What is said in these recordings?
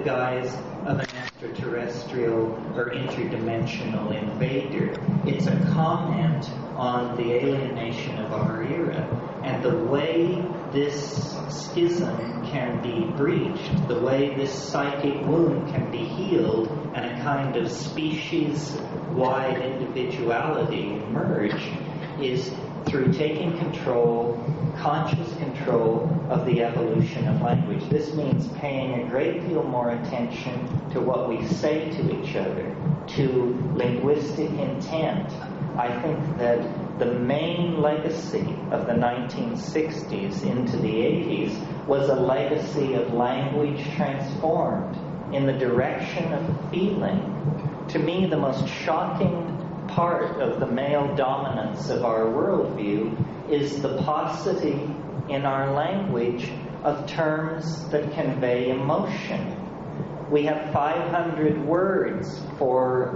guise of an extraterrestrial or interdimensional invader. It's a comment on the alienation of our era and the way this schism can be breached, the way this psychic wound can be healed and a kind of species-wide individuality emerge is through taking control, conscious control of the evolution of language. This means paying a great deal more attention to what we say to each other, to linguistic intent. I think that the main legacy of the 1960s into the 80s was a legacy of language transformed in the direction of feeling. To me, the most shocking part of the male dominance of our worldview is the paucity in our language of terms that convey emotion. We have 500 words for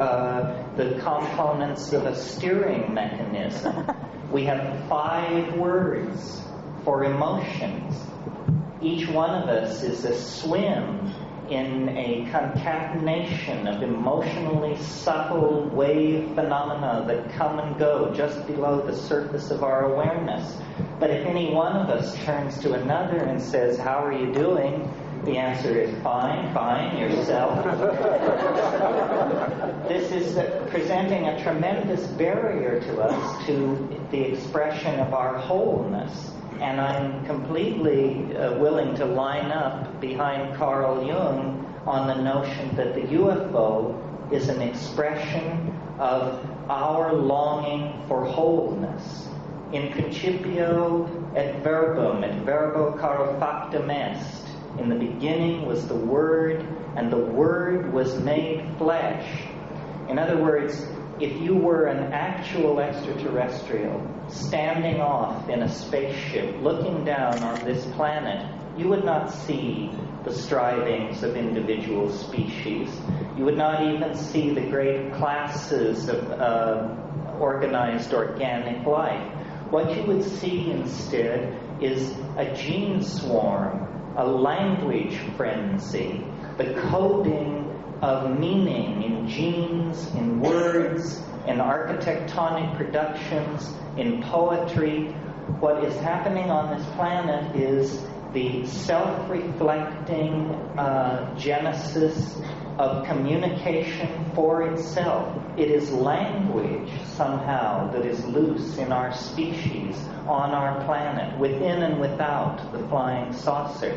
the components of a steering mechanism. We have 5 words for emotions. Each one of us is a swim in a concatenation of emotionally subtle wave phenomena that come and go just below the surface of our awareness. But if any one of us turns to another and says, "How are you doing?" the answer is, "Fine, fine, yourself." This is presenting a tremendous barrier to us to the expression of our wholeness. And I'm completely willing to line up behind Carl Jung on the notion that the UFO is an expression of our longing for wholeness. In principio et verbum, et verbo caro factum est. In the beginning was the Word, and the Word was made flesh. In other words, if you were an actual extraterrestrial standing off in a spaceship looking down on this planet, you would not see the strivings of individual species. You would not even see the great classes of organized organic life. What you would see instead is a gene swarm, a language frenzy, the coding of meaning in genes, in words, in architectonic productions, in poetry. What is happening on this planet is the self-reflecting genesis of communication for itself. It is language, somehow, that is loose in our species, on our planet, within and without the flying saucer.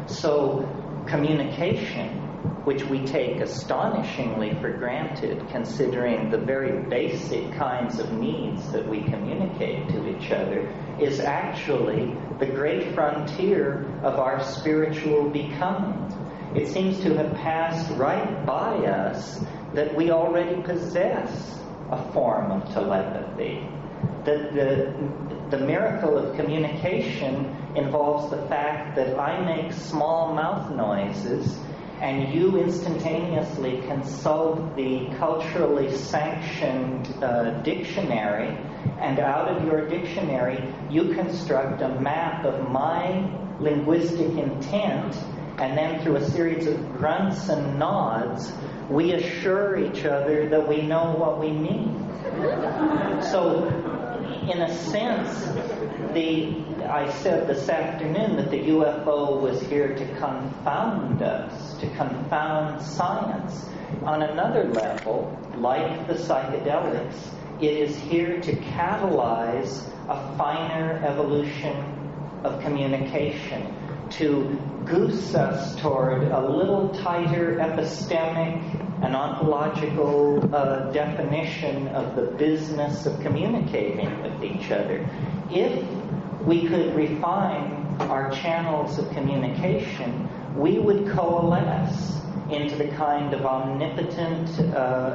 So, communication, which we take astonishingly for granted, considering the very basic kinds of needs that we communicate to each other, is actually the great frontier of our spiritual becoming. It seems to have passed right by us that we already possess a form of telepathy. That the miracle of communication involves the fact that I make small mouth noises and you instantaneously consult the culturally sanctioned dictionary, and out of your dictionary you construct a map of my linguistic intent, and then through a series of grunts and nods we assure each other that we know what we mean. So, in a sense, I said this afternoon that the UFO was here to confound us, to confound science. On another level, like the psychedelics, it is here to catalyze a finer evolution of communication, to goose us toward a little tighter epistemic and ontological definition of the business of communicating with each other. If we could refine our channels of communication, we would coalesce into the kind of omnipotent,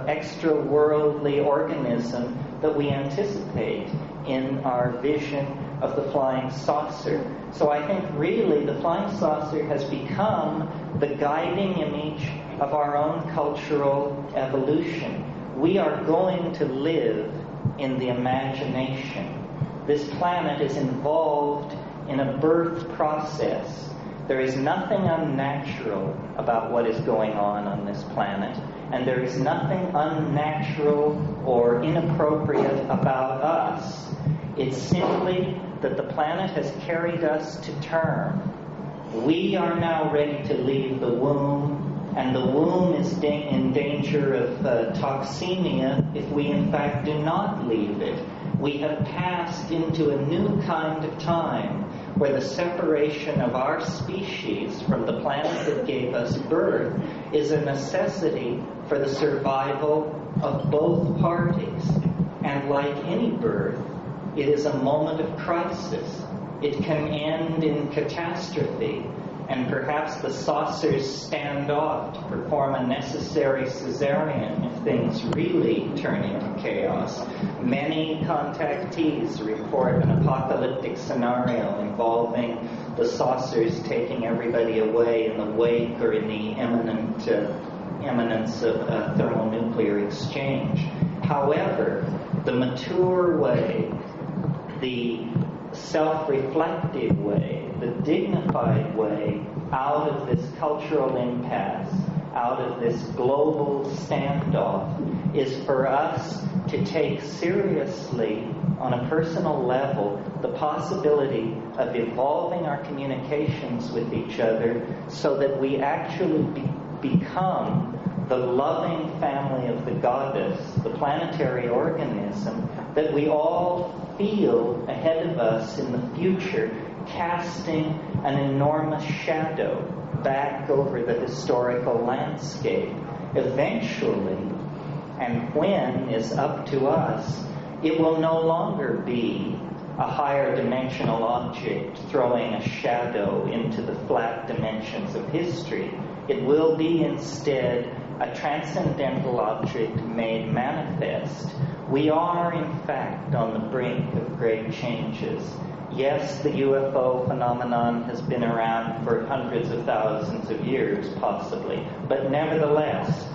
extra-worldly organism that we anticipate in our vision of the flying saucer. So I think really the flying saucer has become the guiding image of our own cultural evolution. We are going to live in the imagination. This planet is involved in a birth process There is nothing unnatural about what is going on this planet, and there is nothing unnatural or inappropriate about us. It's simply that the planet has carried us to term. We are now ready to leave the womb, and the womb is in danger of toxemia if we in fact do not leave it. We have passed into a new kind of time where the separation of our species from the planet that gave us birth is a necessity for the survival of both parties. And like any birth, it is a moment of crisis. It can end in catastrophe, and perhaps the saucers stand off to perform a necessary cesarean if things really turn into chaos. Many contactees report an apocalyptic scenario involving the saucers taking everybody away in the wake or in the imminence of a thermonuclear exchange. However, the mature way, the self-reflective way, the dignified way out of this cultural impasse, out of this global standoff, is for us to take seriously on a personal level the possibility of evolving our communications with each other so that we actually become the loving family of the goddess, the planetary organism that we all feel ahead of us in the future, casting an enormous shadow back over the historical landscape. Eventually, and when is up to us, it will no longer be a higher dimensional object throwing a shadow into the flat dimensions of history. It will be instead a transcendental object made manifest. We are, in fact, on the brink of great changes. Yes, the UFO phenomenon has been around for hundreds of thousands of years, possibly, but nevertheless,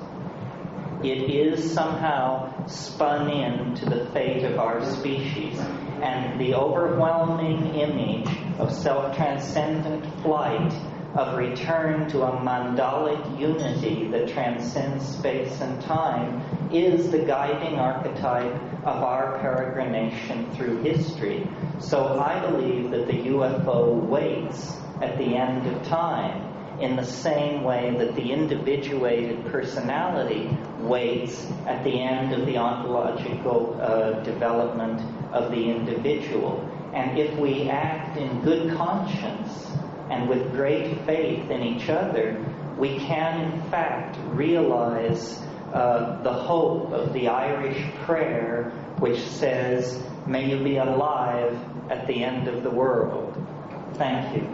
it is somehow spun into the fate of our species, and the overwhelming image of self-transcendent flight, of return to a mandalic unity that transcends space and time, is the guiding archetype of our peregrination through history. So I believe that the UFO waits at the end of time in the same way that the individuated personality waits at the end of the ontological development of the individual. And if we act in good conscience and with great faith in each other, we can in fact realize the hope of the Irish prayer, which says, "May you be alive at the end of the world." Thank you.